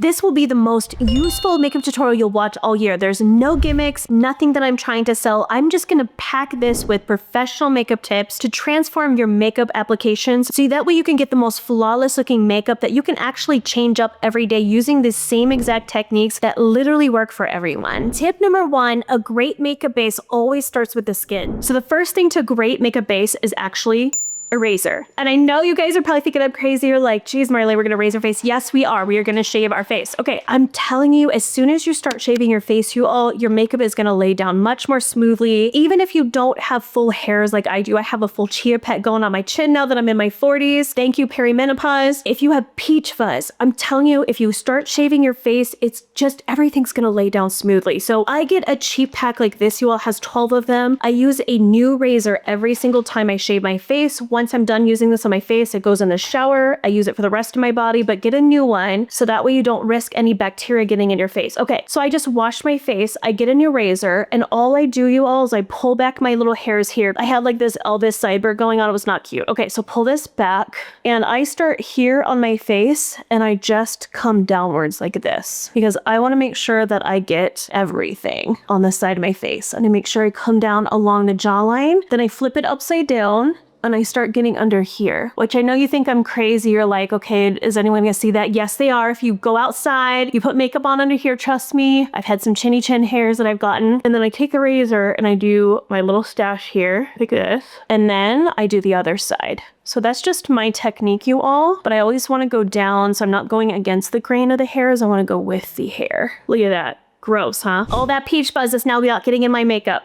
This will be the most useful makeup tutorial you'll watch all year. There's no gimmicks, nothing that I'm trying to sell. I'm just gonna pack this with professional makeup tips to transform your makeup applications so that way you can get the most flawless looking makeup that you can actually change up every day using the same exact techniques that literally work for everyone. Tip number 1, a great makeup base always starts with the skin. So the first thing to a great makeup base is actually a razor. And I know you guys are probably thinking I'm crazy. You're like, geez, Marlena, we're gonna razor our face. Yes, we are. We are gonna shave our face. Okay, I'm telling you, as soon as you start shaving your face, your makeup is gonna lay down much more smoothly. Even if you don't have full hairs like I do, I have a full chia pet going on my chin now that I'm in my 40s. Thank you, perimenopause. If you have peach fuzz, I'm telling you, if you start shaving your face, it's just everything's gonna lay down smoothly. So I get a cheap pack like this. You all has 12 of them. I use a new razor every single time I shave my face. Once I'm done using this on my face, it goes in the shower. I use it for the rest of my body, but get a new one so that way you don't risk any bacteria getting in your face. Okay, so I just wash my face, I get a new razor, and all I do, you all, is I pull back my little hairs here. I had like this Elvis sideburn going on. It was not cute. Okay, so pull this back, and I start here on my face, and I just come downwards like this because I want to make sure that I get everything on the side of my face. And I make sure I come down along the jawline. Then I flip it upside down, and I start getting under here, which I know you think I'm crazy. You're like, okay, is anyone gonna see that? Yes, they are. If you go outside, you put makeup on under here, trust me. I've had some chinny chin hairs that I've gotten. And then I take a razor and I do my little stash here, like this. And then I do the other side. So that's just my technique, you all. But I always wanna go down, so I'm not going against the grain of the hairs. I wanna go with the hair. Look at that. Gross, huh? All that peach fuzz is now getting in my makeup.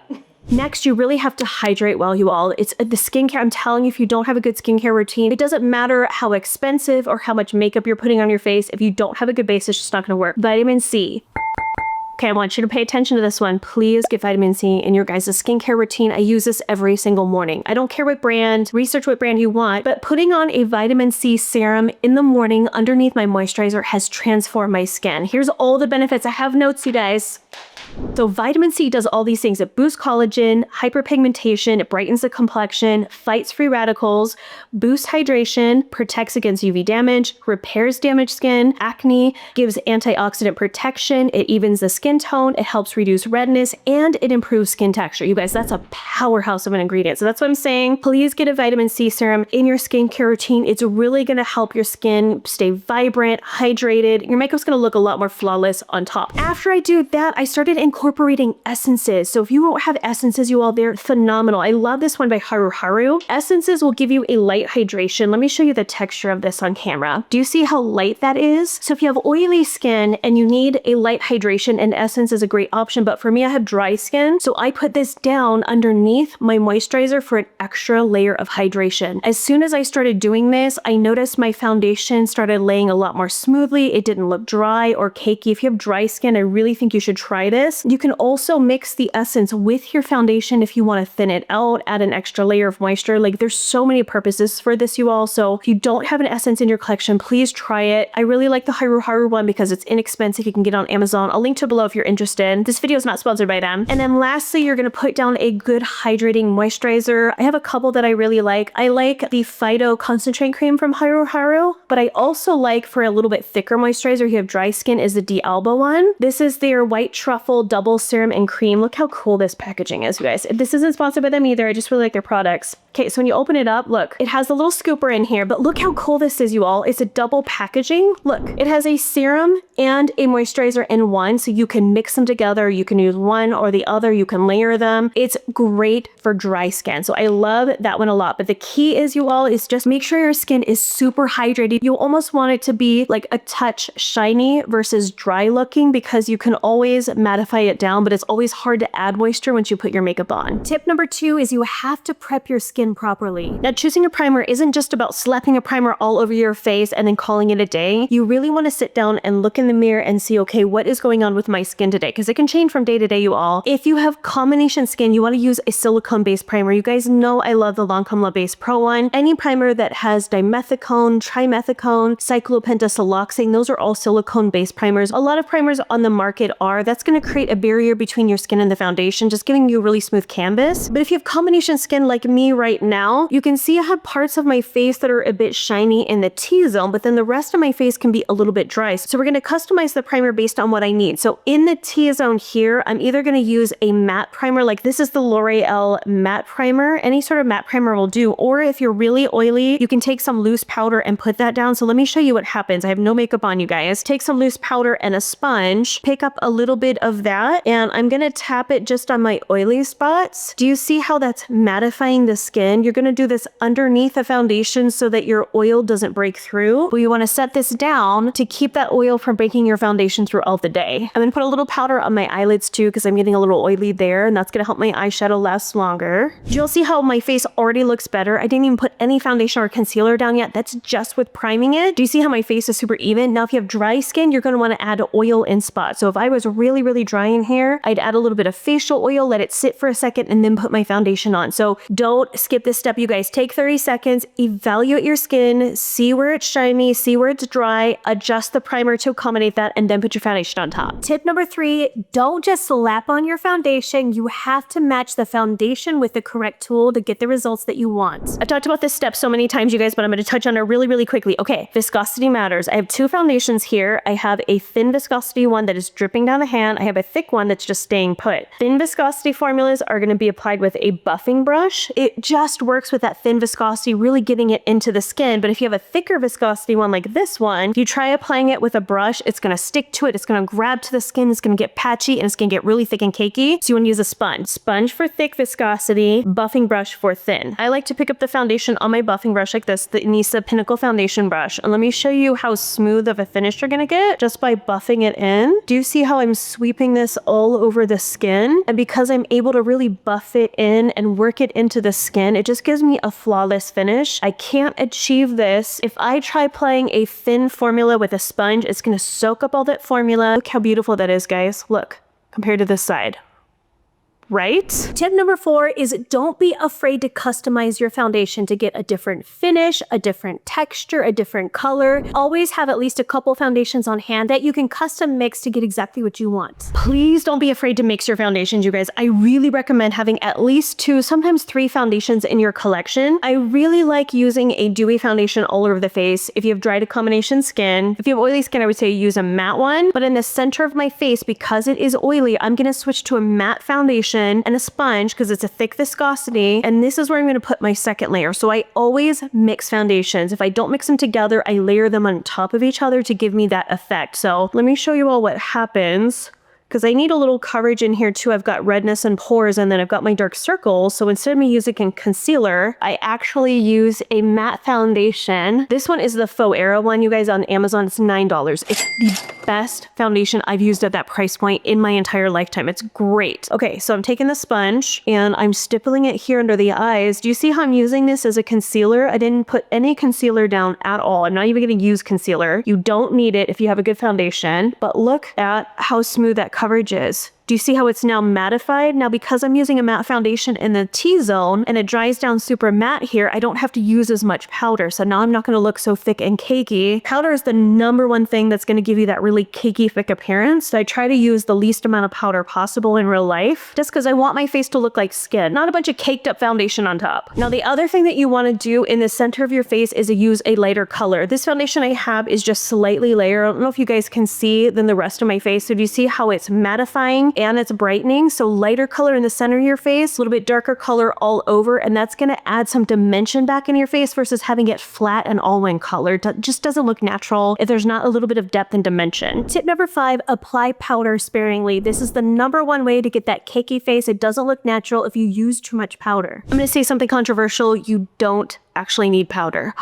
Next, you really have to hydrate well, you all. It's the skincare. I'm telling you, if you don't have a good skincare routine, it doesn't matter how expensive or how much makeup you're putting on your face. If you don't have a good base, it's just not gonna work. Vitamin C. Okay, I want you to pay attention to this one. Please get vitamin C in your guys' skincare routine. I use this every single morning. I don't care what brand, research what brand you want, but putting on a vitamin C serum in the morning underneath my moisturizer has transformed my skin. Here's all the benefits. I have notes, you guys. So vitamin C does all these things. It boosts collagen, hyperpigmentation, it brightens the complexion, fights free radicals, boosts hydration, protects against UV damage, repairs damaged skin, acne, gives antioxidant protection, it evens the skin tone, it helps reduce redness, and it improves skin texture. You guys, that's a powerhouse of an ingredient. So that's what I'm saying. Please get a vitamin C serum in your skincare routine. It's really gonna help your skin stay vibrant, hydrated. Your makeup's gonna look a lot more flawless on top. After I do that, I started incorporating essences. So if you don't have essences, you all, they're phenomenal. I love this one by Haru Haru. Essences will give you a light hydration. Let me show you the texture of this on camera. Do you see how light that is? So if you have oily skin and you need a light hydration, an essence is a great option. But for me, I have dry skin. So I put this down underneath my moisturizer for an extra layer of hydration. As soon as I started doing this, I noticed my foundation started laying a lot more smoothly. It didn't look dry or cakey. If you have dry skin, I really think you should try this. You can also mix the essence with your foundation if you want to thin it out, add an extra layer of moisture. Like, there's so many purposes for this, you all. So if you don't have an essence in your collection, please try it. I really like the Haru Haru one because it's inexpensive. You can get it on Amazon. I'll link to it below if you're interested. This video is not sponsored by them. And then lastly, you're going to put down a good hydrating moisturizer. I have a couple that I really like. I like the Phyto Concentrate Cream from Haru Haru, but I also like, for a little bit thicker moisturizer, if you have dry skin, is the D'Alba one. This is their White Truffle Double Serum and Cream. Look how cool this packaging is, you guys. This isn't sponsored by them either. I just really like their products. Okay, so when you open it up, look, it has a little scooper in here, but look how cool this is, you all. It's a double packaging. Look, it has a serum and a moisturizer in one, so you can mix them together. You can use one or the other. You can layer them. It's great for dry skin. So I love that one a lot. But the key is, you all, is just make sure your skin is super hydrated. You almost want it to be like a touch shiny versus dry looking, because you can always mattify it down, but it's always hard to add moisture once you put your makeup on. Tip number 2 is you have to prep your skin properly. Now, choosing a primer isn't just about slapping a primer all over your face and then calling it a day. You really want to sit down and look in the mirror and see, okay, what is going on with my dry skin today, because it can change from day to day, you all. If you have combination skin, you want to use a silicone-based primer. You guys know I love the Lancome La Base Pro one. Any primer that has dimethicone, trimethicone, cyclopentasiloxane, those are all silicone-based primers. A lot of primers on the market are. That's going to create a barrier between your skin and the foundation, just giving you a really smooth canvas. But if you have combination skin like me right now, you can see I have parts of my face that are a bit shiny in the T-zone, but then the rest of my face can be a little bit dry. So we're going to customize the primer based on what I need. So in the T-zone here, I'm either going to use a matte primer, like this is the L'Oreal matte primer. Any sort of matte primer will do. Or if you're really oily, you can take some loose powder and put that down. So let me show you what happens. I have no makeup on, you guys. Take some loose powder and a sponge, pick up a little bit of that, and I'm going to tap it just on my oily spots. Do you see how that's mattifying the skin? You're going to do this underneath the foundation so that your oil doesn't break through. But you want to set this down to keep that oil from breaking your foundation throughout the day. I'm going to put a little powder on my eyelids too, because I'm getting a little oily there, and that's going to help my eyeshadow last longer. You'll see how my face already looks better. I didn't even put any foundation or concealer down yet. That's just with priming it. Do you see how my face is super even? Now, if you have dry skin, you're going to want to add oil in spots. So if I was really dry in here, I'd add a little bit of facial oil, let it sit for a second, and then put my foundation on. So don't skip this step, you guys. Take 30 seconds, evaluate your skin, see where it's shiny, see where it's dry, adjust the primer to accommodate that, and then put your foundation on top. Tip number 3, don't just slap on your foundation. You have to match the foundation with the correct tool to get the results that you want. I've talked about this step so many times, you guys, but I'm going to touch on it really quickly. Okay, viscosity matters. I have 2 foundations here. I have a thin viscosity one that is dripping down the hand. I have a thick one that's just staying put. Thin viscosity formulas are going to be applied with a buffing brush. It just works with that thin viscosity, really getting it into the skin. But if you have a thicker viscosity one like this one, if you try applying it with a brush, it's going to stick to it. It's going to grab to the skin. It's going to get patchy, and it's going to get really thick and cakey. So you want to use a sponge. Sponge for thick viscosity, buffing brush for thin. I like to pick up the foundation on my buffing brush like this, the Inisa Pinnacle Foundation brush. And let me show you how smooth of a finish you're going to get just by buffing it in. Do you see how I'm sweeping this all over the skin? And because I'm able to really buff it in and work it into the skin, it just gives me a flawless finish. I can't achieve this. If I try applying a thin formula with a sponge, it's going to soak up all that formula. Look how beautiful that is, guys. Look, compared to this side. Right? Tip number 4 is don't be afraid to customize your foundation to get a different finish, a different texture, a different color. Always have at least a couple foundations on hand that you can custom mix to get exactly what you want. Please don't be afraid to mix your foundations, you guys. I really recommend having at least 2, sometimes 3 foundations in your collection. I really like using a dewy foundation all over the face. If you have dry to combination skin, if you have oily skin, I would say use a matte one. But in the center of my face, because it is oily, I'm going to switch to a matte foundation and a sponge because it's a thick viscosity, and this is where I'm going to put my second layer. So I always mix foundations. If I don't mix them together, I layer them on top of each other to give me that effect. So let me show you all what happens, because I need a little coverage in here too. I've got redness and pores, and then I've got my dark circles. So instead of me using a concealer, I actually use a matte foundation. This one is the Faux Era one, you guys, on Amazon. It's $9. It's the best foundation I've used at that price point in my entire lifetime. It's great. Okay, so I'm taking the sponge and I'm stippling it here under the eyes. Do you see how I'm using this as a concealer? I didn't put any concealer down at all. I'm not even going to use concealer. You don't need it if you have a good foundation, but look at how smooth that coverage is. Do you see how it's now mattified? Now, because I'm using a matte foundation in the T-zone and it dries down super matte here, I don't have to use as much powder. So now I'm not going to look so thick and cakey. Powder is the #1 thing that's going to give you that really cakey, thick appearance. So I try to use the least amount of powder possible in real life, just because I want my face to look like skin, not a bunch of caked up foundation on top. Now, the other thing that you want to do in the center of your face is to use a lighter color. This foundation I have is just slightly layered. I don't know if you guys can see than the rest of my face. So do you see how it's mattifying and it's brightening? So lighter color in the center of your face, a little bit darker color all over, and that's going to add some dimension back in your face versus having it flat and all one color. It just doesn't look natural if there's not a little bit of depth and dimension. Tip number 5, apply powder sparingly. This is the #1 way to get that cakey face. It doesn't look natural if you use too much powder. I'm going to say something controversial. You don't actually need powder.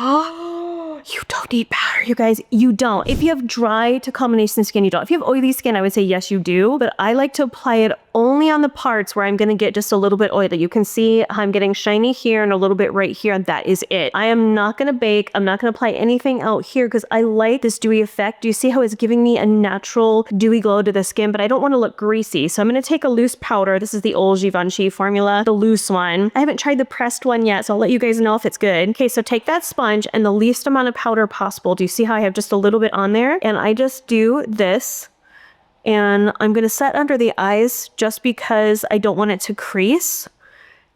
You don't need powder, you guys. You don't. If you have dry to combination skin, you don't. If you have oily skin, I would say yes, you do. But I like to apply it only on the parts where I'm going to get just a little bit oily. You can see how I'm getting shiny here and a little bit right here, and that is it. I am not going to bake. I'm not going to apply anything out here because I like this dewy effect. Do you see how it's giving me a natural dewy glow to the skin, but I don't want to look greasy. So I'm going to take a loose powder. This is the old Givenchy formula, the loose one. I haven't tried the pressed one yet, so I'll let you guys know if it's good. Okay, so take that sponge and the least amount of powder possible. Do you see how I have just a little bit on there? And I just do this. And I'm going to set under the eyes just because I don't want it to crease.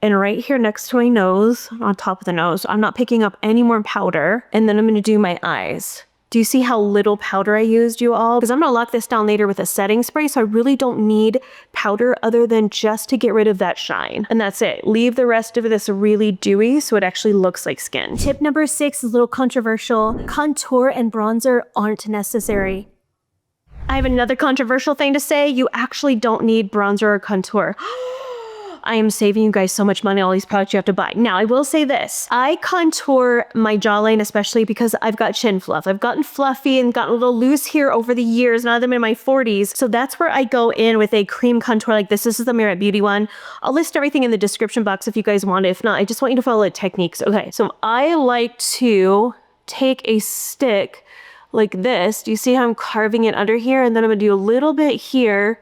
And right here next to my nose, on top of the nose, I'm not picking up any more powder. And then I'm going to do my eyes. Do you see how little powder I used, you all? Because I'm going to lock this down later with a setting spray, so I really don't need powder other than just to get rid of that shine. And that's it. Leave the rest of this really dewy so it actually looks like skin. Tip number 6 is a little controversial. Contour and bronzer aren't necessary. I have another controversial thing to say. You actually don't need bronzer or contour. I am saving you guys so much money on all these products you have to buy. Now, I will say this. I contour my jawline especially because I've got chin fluff. I've gotten fluffy and gotten a little loose here over the years. Now that I'm in my 40s. So that's where I go in with a cream contour like this. This is the Merit Beauty one. I'll list everything in the description box if you guys want it. If not, I just want you to follow the techniques. Okay, so I like to take a stick like this. Do you see how I'm carving it under here? And then I'm gonna do a little bit here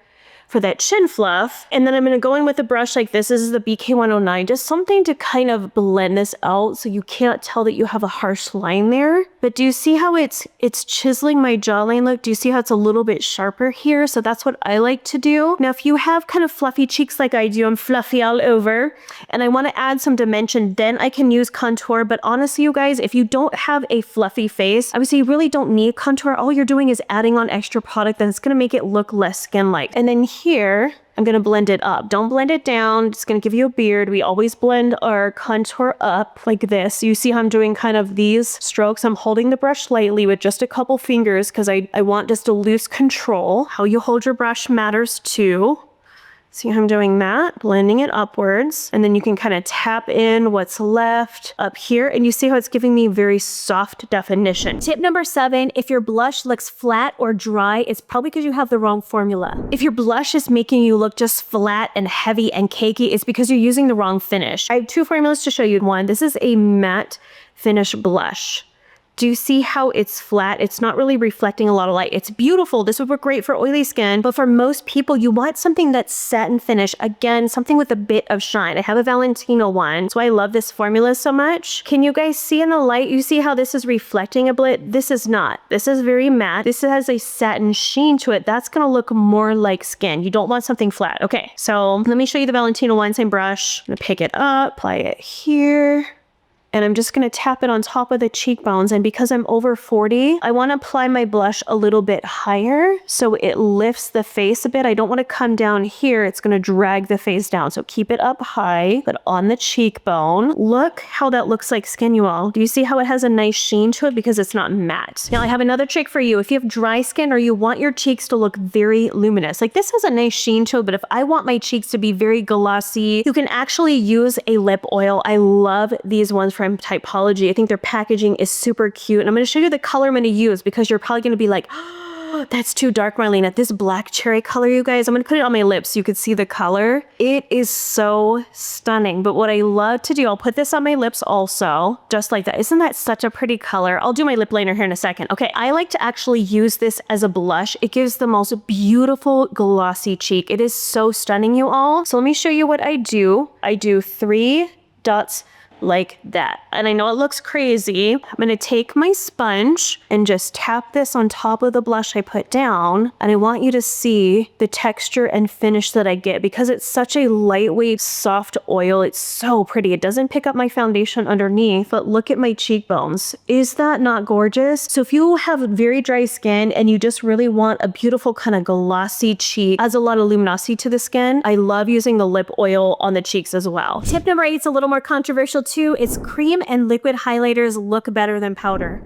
for that chin fluff. And then I'm gonna go in with a brush like this. This is the BK109, just something to kind of blend this out so you can't tell that you have a harsh line there. But do you see how it's chiseling my jawline look? Do you see how it's a little bit sharper here? So that's what I like to do. Now, if you have kind of fluffy cheeks like I do, I'm fluffy all over, and I wanna add some dimension, then I can use contour. But honestly, you guys, if you don't have a fluffy face, I would say you really don't need contour. All you're doing is adding on extra product that's gonna make it look less skin-like. And then here, I'm gonna blend it up. Don't blend it down. It's gonna give you a beard. We always blend our contour up like this. You see how I'm doing kind of these strokes. I'm holding the brush lightly with just a couple fingers because I want just a loose control. How you hold your brush matters too. See how I'm doing that? Blending it upwards. And then you can kind of tap in what's left up here. And you see how it's giving me very soft definition. Tip number 7, if your blush looks flat or dry, it's probably because you have the wrong formula. If your blush is making you look just flat and heavy and cakey, it's because you're using the wrong finish. I have 2 formulas to show you. One, this is a matte finish blush. Do you see how it's flat? It's not really reflecting a lot of light. It's beautiful. This would work great for oily skin, but for most people, you want something that's satin finish. Again, something with a bit of shine. I have a Valentino one, so I love this formula so much. Can you guys see in the light? You see how this is reflecting a bit? This is not. This is very matte. This has a satin sheen to it. That's gonna look more like skin. You don't want something flat. Okay, so let me show you the Valentino one, same brush. I'm gonna pick it up, apply it here. And I'm just gonna tap it on top of the cheekbones. And because I'm over 40, I wanna apply my blush a little bit higher so it lifts the face a bit. I don't wanna come down here. It's gonna drag the face down. So keep it up high, but on the cheekbone. Look how that looks like skin, you all. Do you see how it has a nice sheen to it because it's not matte? Now I have another trick for you. If you have dry skin or you want your cheeks to look very luminous, like this has a nice sheen to it, but if I want my cheeks to be very glossy, you can actually use a lip oil. I love these ones from Typology. I think their packaging is super cute. And I'm going to show you the color I'm going to use because you're probably going to be like, oh, that's too dark, Marlena. This black cherry color, you guys, I'm going to put it on my lips so you can see the color. It is so stunning. But what I love to do, I'll put this on my lips also, just like that. Isn't that such a pretty color? I'll do my lip liner here in a second. Okay, I like to actually use this as a blush. It gives the most beautiful glossy cheek. It is so stunning, you all. So let me show you what I do. I do 3 dots like that. And I know it looks crazy. I'm gonna take my sponge and just tap this on top of the blush I put down. And I want you to see the texture and finish that I get because it's such a lightweight, soft oil. It's so pretty. It doesn't pick up my foundation underneath, but look at my cheekbones. Is that not gorgeous? So if you have very dry skin and you just really want a beautiful kind of glossy cheek, adds a lot of luminosity to the skin, I love using the lip oil on the cheeks as well. Tip number 8 is a little more controversial too. It's cream and liquid highlighters look better than powder.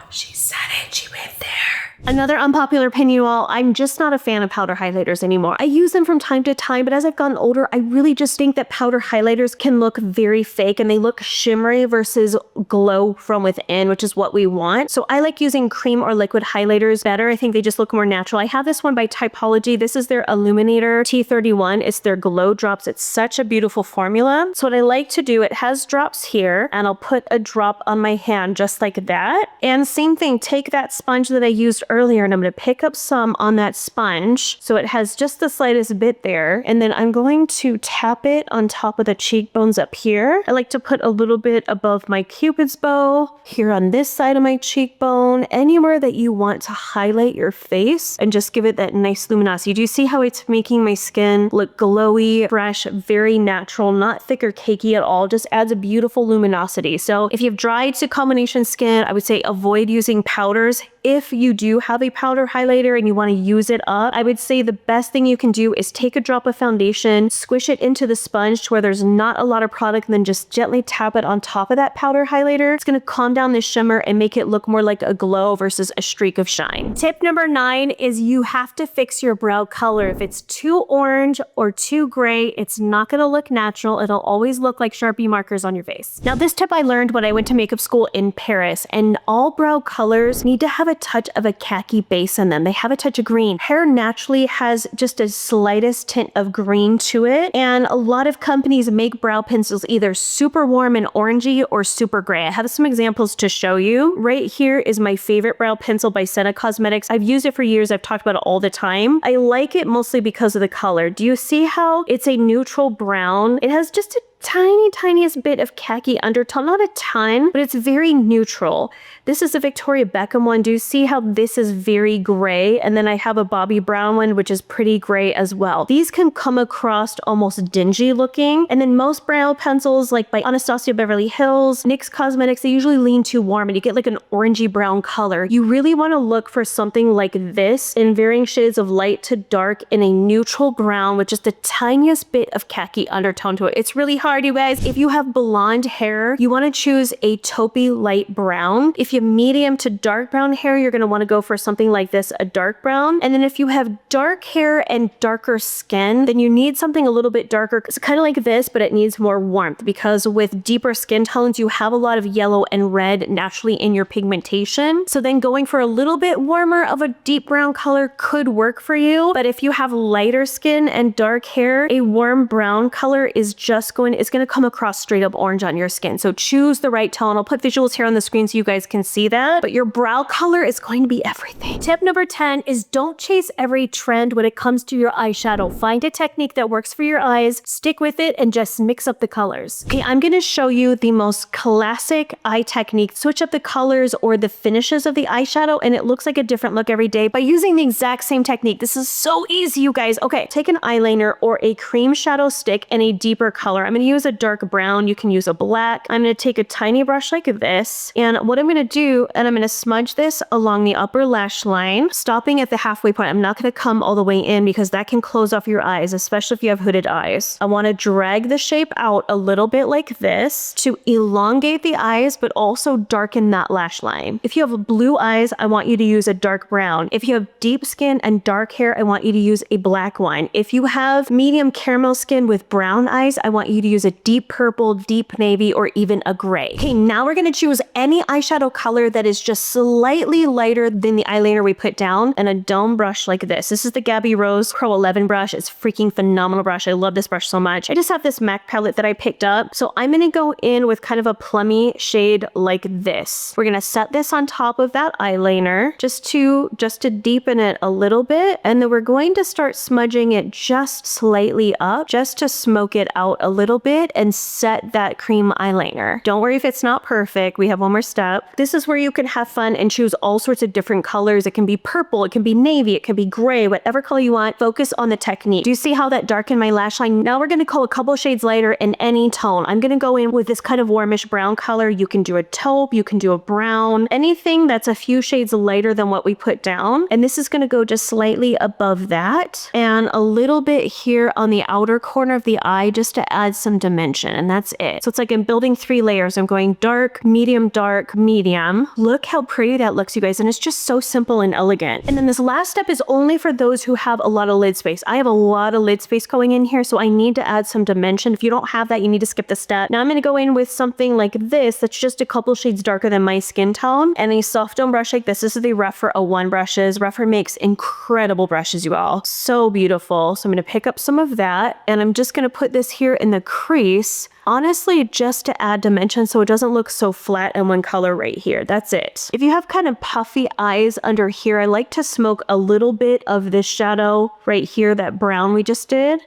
She said it. She went there. Another unpopular opinion, you all, I'm just not a fan of powder highlighters anymore. I use them from time to time, but as I've gotten older, I really just think that powder highlighters can look very fake and they look shimmery versus glow from within, which is what we want. So I like using cream or liquid highlighters better. I think they just look more natural. I have this one by Typology. This is their Illuminator T31. It's their glow drops. It's such a beautiful formula. So what I like to do, it has drops here, and I'll put a drop on my hand just like that. And same thing, take that sponge that I used earlier and I'm going to pick up some on that sponge. So it has just the slightest bit there. And then I'm going to tap it on top of the cheekbones up here. I like to put a little bit above my Cupid's bow, here on this side of my cheekbone, anywhere that you want to highlight your face and just give it that nice luminosity. Do you see how it's making my skin look glowy, fresh, very natural, not thick or cakey at all, just adds a beautiful luminosity. So if you have dry to combination skin, I would say avoid using powders. If you do have a powder highlighter and you want to use it up, I would say the best thing you can do is take a drop of foundation, squish it into the sponge to where there's not a lot of product, and then just gently tap it on top of that powder highlighter. It's going to calm down the shimmer and make it look more like a glow versus a streak of shine. Tip number 9 is you have to fix your brow color. If it's too orange or too gray, it's not going to look natural. It'll always look like Sharpie markers on your face. Now, this tip I learned when I went to makeup school in Paris, and all brow colors need to have a touch of a khaki base in them. They have a touch of green. Hair naturally has just a slightest tint of green to it, and a lot of companies make brow pencils either super warm and orangey or super gray. I have some examples to show you. Right here is my favorite brow pencil by Senna Cosmetics. I've used it for years. I've talked about it all the time. I like it mostly because of the color. Do you see how it's a neutral brown? It has just a tiniest bit of khaki undertone, not a ton, but it's very neutral. This is a Victoria Beckham one. Do you see how this is very gray? And then I have a Bobbi Brown one, which is pretty gray as well. These can come across almost dingy looking. And then most brow pencils, like by Anastasia Beverly Hills, NYX Cosmetics, they usually lean too warm and you get like an orangey brown color. You really want to look for something like this in varying shades of light to dark in a neutral brown with just the tiniest bit of khaki undertone to it. It's really hard, you guys. If you have blonde hair, you want to choose a taupey light brown. If you have medium to dark brown hair, you're going to want to go for something like this, a dark brown. And then if you have dark hair and darker skin, then you need something a little bit darker. It's kind of like this, but it needs more warmth, because with deeper skin tones, you have a lot of yellow and red naturally in your pigmentation. So then going for a little bit warmer of a deep brown color could work for you. But if you have lighter skin and dark hair, a warm brown color is just it's going to come across straight up orange on your skin. So choose the right tone. I'll put visuals here on the screen so you guys can see that, but your brow color is going to be everything. Tip number 10 is don't chase every trend when it comes to your eyeshadow. Find a technique that works for your eyes, stick with it, and just mix up the colors. Okay, I'm going to show you the most classic eye technique. Switch up the colors or the finishes of the eyeshadow, and it looks like a different look every day by using the exact same technique. This is so easy, you guys. Okay, take an eyeliner or a cream shadow stick and a deeper color. I'm going to use a dark brown. You can use a black. I'm going to take a tiny brush like this, and what I'm going to do, and I'm going to smudge this along the upper lash line, stopping at the halfway point. I'm not going to come all the way in because that can close off your eyes, especially if you have hooded eyes. I want to drag the shape out a little bit like this to elongate the eyes, but also darken that lash line. If you have blue eyes, I want you to use a dark brown. If you have deep skin and dark hair, I want you to use a black one. If you have medium caramel skin with brown eyes, I want you to use a deep purple, deep navy, or even a gray. Okay, now we're going to choose any eyeshadow color that is just slightly lighter than the eyeliner we put down, and a dome brush like this. This is the Gabby Rose Pro 11 brush. It's freaking phenomenal brush. I love this brush so much. I just have this MAC palette that I picked up, so I'm going to go in with kind of a plummy shade like this. We're going to set this on top of that eyeliner just to deepen it a little bit, and then we're going to start smudging it just slightly up just to smoke it out a little bit and set that cream eyeliner. Don't worry if it's not perfect. We have one more step. This is where you can have fun and choose all sorts of different colors. It can be purple, it can be navy, it can be gray, whatever color you want. Focus on the technique. Do you see how that darkened my lash line? Now we're going to go a couple shades lighter in any tone. I'm going to go in with this kind of warmish brown color. You can do a taupe, you can do a brown, anything that's a few shades lighter than what we put down. And this is going to go just slightly above that and a little bit here on the outer corner of the eye just to add some some dimension, and that's it. So it's like I'm building 3 layers. I'm going dark, medium, medium. Look how pretty that looks, you guys, and it's just so simple and elegant. And then this last step is only for those who have a lot of lid space. I have a lot of lid space going in here, so I need to add some dimension. If you don't have that, you need to skip the step. Now I'm gonna go in with something like this that's just a couple shades darker than my skin tone, and a soft dome brush like this. This is the Rephr 01 brushes. Rephr makes incredible brushes, you all. So beautiful. So I'm gonna pick up some of that, and I'm just gonna put this here in the crease, honestly, just to add dimension so it doesn't look so flat in one color right here. That's it. If you have kind of puffy eyes under here, I like to smoke a little bit of this shadow right here, that brown we just did,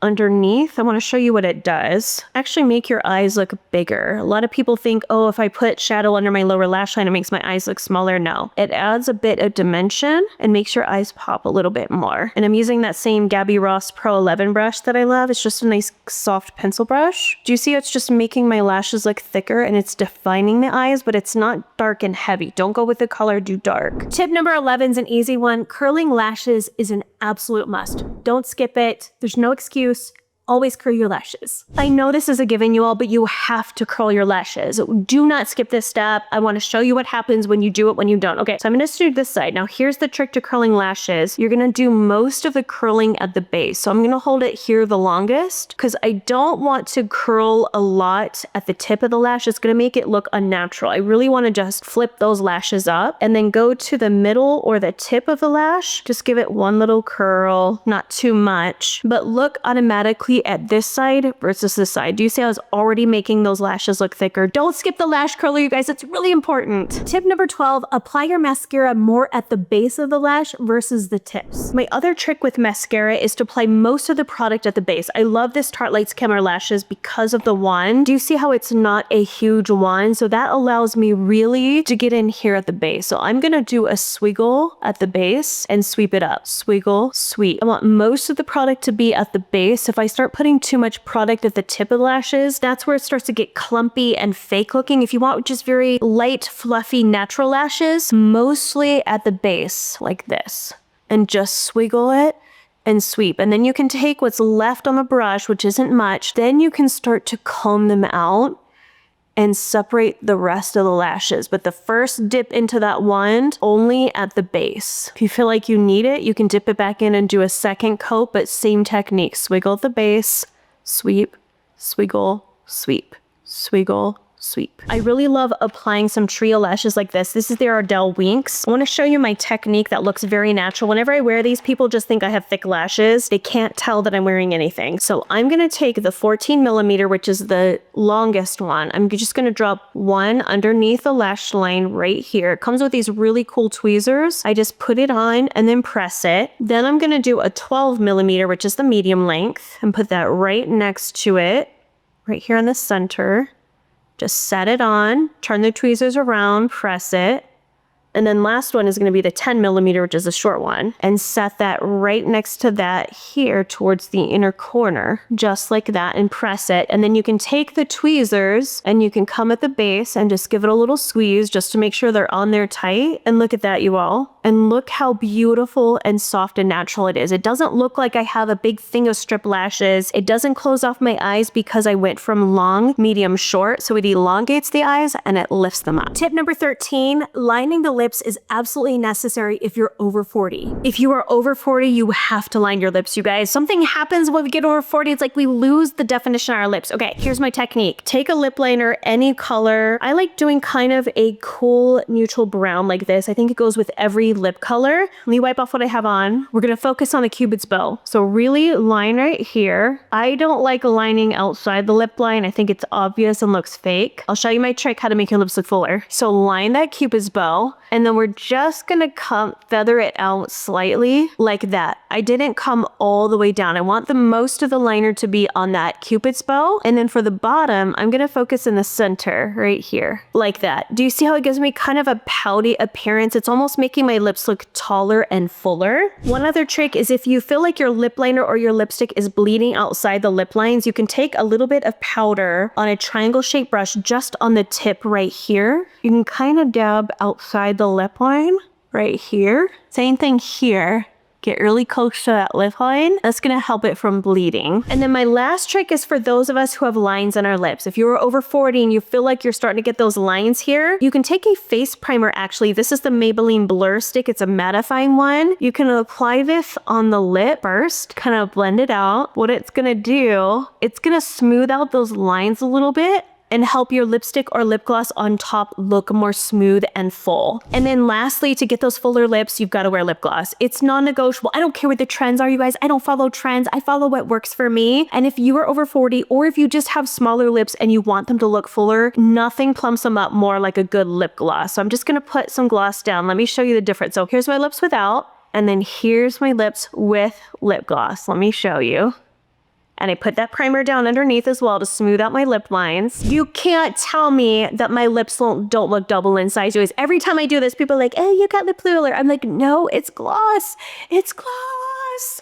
underneath. I want to show you what it does. Actually make your eyes look bigger. A lot of people think, oh, if I put shadow under my lower lash line, it makes my eyes look smaller. No, it adds a bit of dimension and makes your eyes pop a little bit more. And I'm using that same Gabby Ross Pro 11 brush that I love. It's just a nice soft pencil brush. Do you see it's just making my lashes look thicker and it's defining the eyes, but it's not dark and heavy. Don't go with the color, do dark. Tip number 11 is an easy one. Curling lashes is an absolute must. Don't skip it. There's no excuse. Always curl your lashes. I know this is a given, you all, but you have to curl your lashes. Do not skip this step. I want to show you what happens when you do it, when you don't. Okay, so I'm going to do this side. Now here's the trick to curling lashes. You're going to do most of the curling at the base. So I'm going to hold it here the longest because I don't want to curl a lot at the tip of the lash. It's going to make it look unnatural. I really want to just flip those lashes up and then go to the middle or the tip of the lash. Just give it one little curl, not too much, but look automatically at this side versus this side. Do you see I was already making those lashes look thicker? Don't skip the lash curler, you guys. It's really important. Tip number 12, apply your mascara more at the base of the lash versus the tips. My other trick with mascara is to apply most of the product at the base. I love this Tarte Lights Camera Lashes because of the wand. Do you see how it's not a huge wand? So that allows me really to get in here at the base. So I'm gonna do a swiggle at the base and sweep it up. Swiggle, sweep. I want most of the product to be at the base. If I start putting too much product at the tip of the lashes, that's where it starts to get clumpy and fake looking. If you want just very light, fluffy, natural lashes, mostly at the base like this, and just swiggle it and sweep. And then you can take what's left on the brush, which isn't much, then you can start to comb them out and separate the rest of the lashes. But the first dip into that wand only at the base. If you feel like you need it, you can dip it back in and do a second coat, but same technique. Swiggle at the base, sweep, swiggle, sweep, swiggle, sweep. I really love applying some trio lashes like this. This is the Ardell Winks. I want to show you my technique that looks very natural. Whenever I wear these, people just think I have thick lashes. They can't tell that I'm wearing anything. So I'm going to take the 14 millimeter, which is the longest one. I'm just going to drop one underneath the lash line right here. It comes with these really cool tweezers. I just put it on and then press it. Then I'm going to do a 12 millimeter, which is the medium length, and put that right next to it, right here in the center. Just set it on, turn the tweezers around, press it. And then last one is going to be the 10 millimeter, which is a short one, and set that right next to that here towards the inner corner, just like that, and press it. And then you can take the tweezers and you can come at the base and just give it a little squeeze just to make sure they're on there tight. And look at that, you all. And look how beautiful and soft and natural it is. It doesn't look like I have a big thing of strip lashes. It doesn't close off my eyes because I went from long, medium, short. So it elongates the eyes and it lifts them up. Tip number 13, lining the lips is absolutely necessary if you're over 40. If you are over 40, you have to line your lips, you guys. Something happens when we get over 40. It's like we lose the definition on our lips. Okay, here's my technique. Take a lip liner, any color. I like doing kind of a cool neutral brown like this. I think it goes with every lip color. Let me wipe off what I have on. We're gonna focus on the Cupid's bow. So really line right here. I don't like lining outside the lip line. I think it's obvious and looks fake. I'll show you my trick how to make your lips look fuller. So line that Cupid's bow, and then we're just gonna feather it out slightly like that. I didn't come all the way down. I want the most of the liner to be on that Cupid's bow. And then for the bottom, I'm gonna focus in the center right here, like that. Do you see how it gives me kind of a pouty appearance? It's almost making my lips look taller and fuller. One other trick is if you feel like your lip liner or your lipstick is bleeding outside the lip lines, you can take a little bit of powder on a triangle shaped brush just on the tip right here. You can kind of dab outside the lip line right here. Same thing here. Get really close to that lip line. That's gonna help it from bleeding. And then my last trick is for those of us who have lines on our lips. If you're over 40 and you feel like you're starting to get those lines here, you can take a face primer actually. This is the Maybelline Blur Stick. It's a mattifying one. You can apply this on the lip first, kind of blend it out. What it's gonna do, it's gonna smooth out those lines a little bit and help your lipstick or lip gloss on top look more smooth and full. And then lastly, to get those fuller lips, you've got to wear lip gloss. It's non-negotiable. I don't care what the trends are, you guys. I don't follow trends. I follow what works for me. And if you are over 40 or if you just have smaller lips and you want them to look fuller, nothing plumps them up more like a good lip gloss. So I'm just gonna put some gloss down. Let me show you the difference. So here's my lips without, and then here's my lips with lip gloss. Let me show you. And I put that primer down underneath as well to smooth out my lip lines. You can't tell me that my lips don't look double in size. Every time I do this, people are like, hey, you got lip filler. I'm like, no, it's gloss. It's gloss.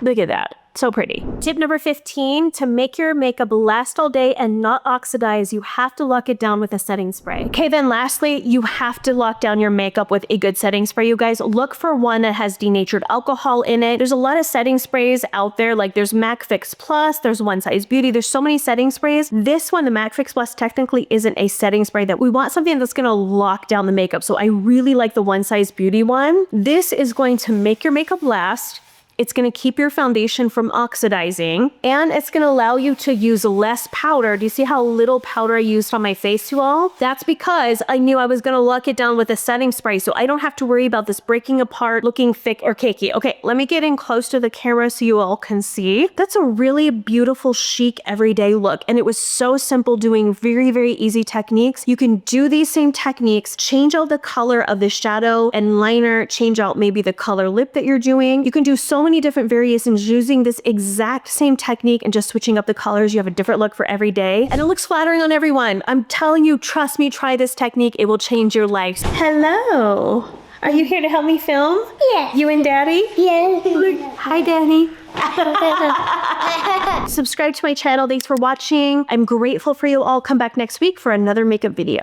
Look at that. So pretty. Tip number 15, to make your makeup last all day and not oxidize, you have to lock it down with a setting spray. Okay, then lastly, you have to lock down your makeup with a good setting spray, you guys. Look for one that has denatured alcohol in it. There's a lot of setting sprays out there, like there's MAC Fix Plus, there's One Size Beauty, there's so many setting sprays. This one, the MAC Fix Plus, technically isn't a setting spray. That we want something that's gonna lock down the makeup. So I really like the One Size Beauty one. This is going to make your makeup last. It's gonna keep your foundation from oxidizing, and it's gonna allow you to use less powder. Do you see how little powder I used on my face, you all? That's because I knew I was gonna lock it down with a setting spray, so I don't have to worry about this breaking apart, looking thick or cakey. Okay, let me get in close to the camera so you all can see. That's a really beautiful, chic, everyday look, and it was so simple, doing very, very easy techniques. You can do these same techniques, change out the color of the shadow and liner, change out maybe the color lip that you're doing. You can do so many different variations using this exact same technique and just switching up the colors. You have a different look for every day, and it looks flattering on everyone. I'm telling you, trust me, try this technique. It will change your life. Hello. Are you here to help me film? Yes. You and Daddy? Yes. Hi, Daddy. Subscribe to my channel. Thanks for watching. I'm grateful for you all. Come back next week for another makeup video.